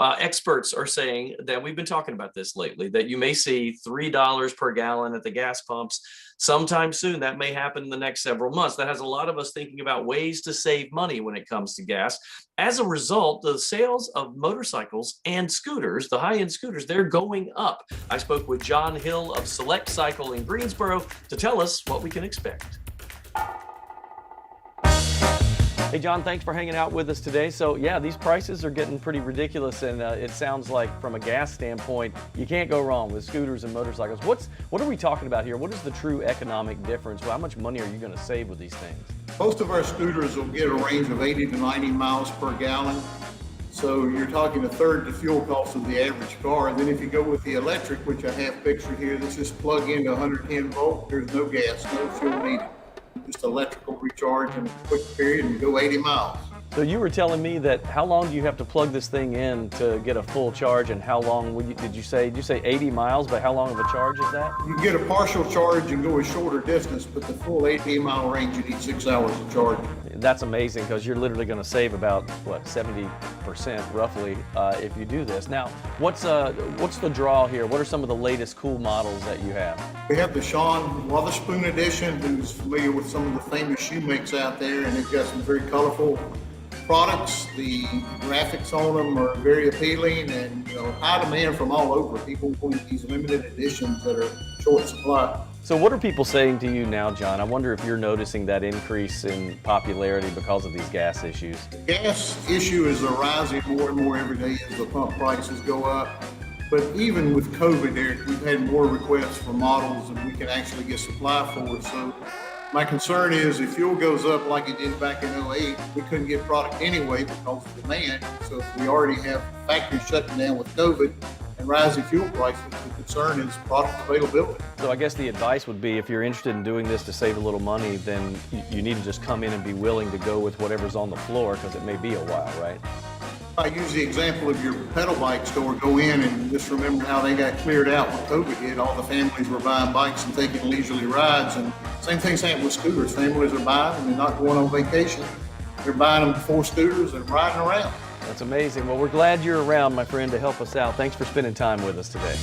experts are saying that we've been talking about this lately, that you may see $3 per gallon at the gas pumps sometime soon. That may happen in the next several months. That has a lot of us thinking about ways to save money when it comes to gas. As a result, the sales of motorcycles and scooters, the high-end scooters, they're going up. I spoke with John Hill of Select Cycle in Greensboro to tell us what we can expect. Hey, John, thanks for hanging out with us today. So, yeah, these prices are getting pretty ridiculous, and it sounds like from a gas standpoint, you can't go wrong with scooters and motorcycles. What are we talking about here? What is the true economic difference? How much money are you going to save with these things? Most of our scooters will get a range of 80 to 90 miles per gallon. So you're talking a third the fuel cost of the average car. And then if you go with the electric, which I have pictured here, this is plug into 110 volt. There's no gas, no fuel needed. Just electrical recharge in a quick period and go 80 miles. So you were telling me that how long do you have to plug this thing in to get a full charge, and how long did you say 80 miles, but how long of a charge is that? You get a partial charge and go a shorter distance, but the full 80 mile range you need 6 hours of charge. That's amazing, because you're literally going to save about, what, 70% roughly if you do this. Now, what's the draw here? What are some of the latest cool models that you have? We have the Sean Wotherspoon edition, who's familiar with some of the famous shoe makes out there, and they've got some very colorful products. The graphics on them are very appealing, and high demand from all over. People want these limited editions that are short supply. So what are people saying to you now, John? I wonder if you're noticing that increase in popularity because of these gas issues. The gas issue is rising more and more every day as the pump prices go up. But even with COVID, Eric, we've had more requests for models than we can actually get supply for. So my concern is if fuel goes up like it did back in 2008, we couldn't get product anyway because of demand. So if we already have factories shutting down with COVID and rising fuel prices, the concern is product availability. So I guess the advice would be, if you're interested in doing this to save a little money, then you need to just come in and be willing to go with whatever's on the floor, because it may be a while, right? I use the example of your pedal bike store. Go in and just remember how they got cleared out when COVID hit. All the families were buying bikes and taking leisurely rides, and same thing's happening with scooters. Families are buying them, they're not going on vacation. They're buying them 4 scooters and riding around. That's amazing. Well, we're glad you're around, my friend, to help us out. Thanks for spending time with us today.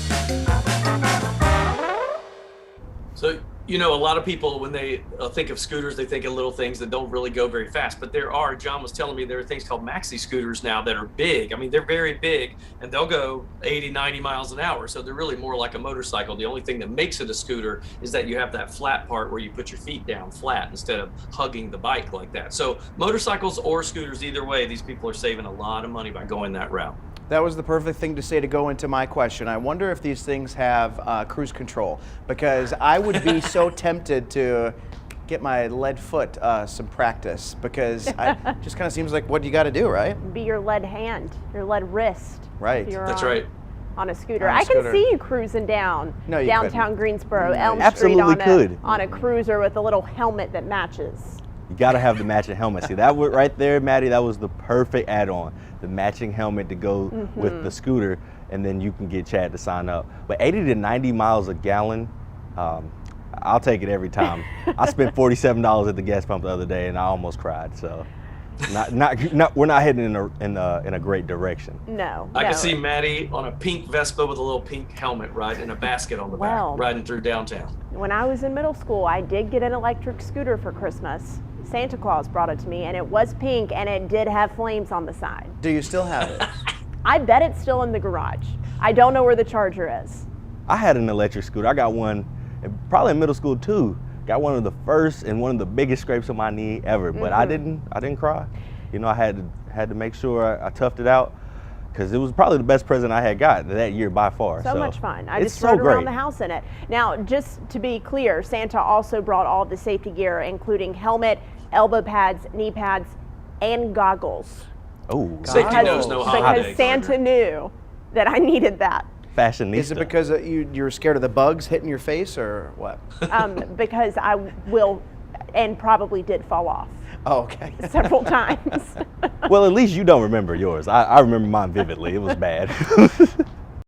So, a lot of people, when they think of scooters, they think of little things that don't really go very fast. But John was telling me there are things called maxi scooters now that are big. I mean, they're very big, and they'll go 80, 90 miles an hour. So they're really more like a motorcycle. The only thing that makes it a scooter is that you have that flat part where you put your feet down flat instead of hugging the bike like that. So motorcycles or scooters, either way, these people are saving a lot of money by going that route. That was the perfect thing to say to go into my question. I wonder if these things have cruise control, because I would be so tempted to get my lead foot some practice, because it just kind of seems like what you got to do, right? Be your lead hand, your lead wrist. Right. That's right. On a scooter. I can see you cruising down downtown Greensboro, Elm Street on a cruiser with a little helmet that matches. You got to have the matching helmet. See, that right there, Maddie, that was the perfect add-on. The matching helmet to go with the scooter, and then you can get Chad to sign up. But 80 to 90 miles a gallon, I'll take it every time. I spent $47 at the gas pump the other day, and I almost cried. So, we're not heading in a great direction. No. I can see Maddie on a pink Vespa with a little pink helmet, riding a basket on the back, riding through downtown. When I was in middle school, I did get an electric scooter for Christmas. Santa Claus brought it to me, and it was pink, and it did have flames on the side. Do you still have it? I bet it's still in the garage. I don't know where the charger is. I had an electric scooter. I got one probably in middle school too. Got one of the first and one of the biggest scrapes on my knee ever, but I didn't cry. I had to make sure I toughed it out, because it was probably the best present I had got that year by far. So much fun. I just rode around the house in it. Now, just to be clear, Santa also brought all the safety gear, including helmet, elbow pads, knee pads, and goggles. Oh, safety knows no holiday. Because Santa knew that I needed that. Fashionista. Is it because you're scared of the bugs hitting your face, or what? Because I will, and probably did fall off. Oh, okay. Several times. Well, at least you don't remember yours. I remember mine vividly. It was bad.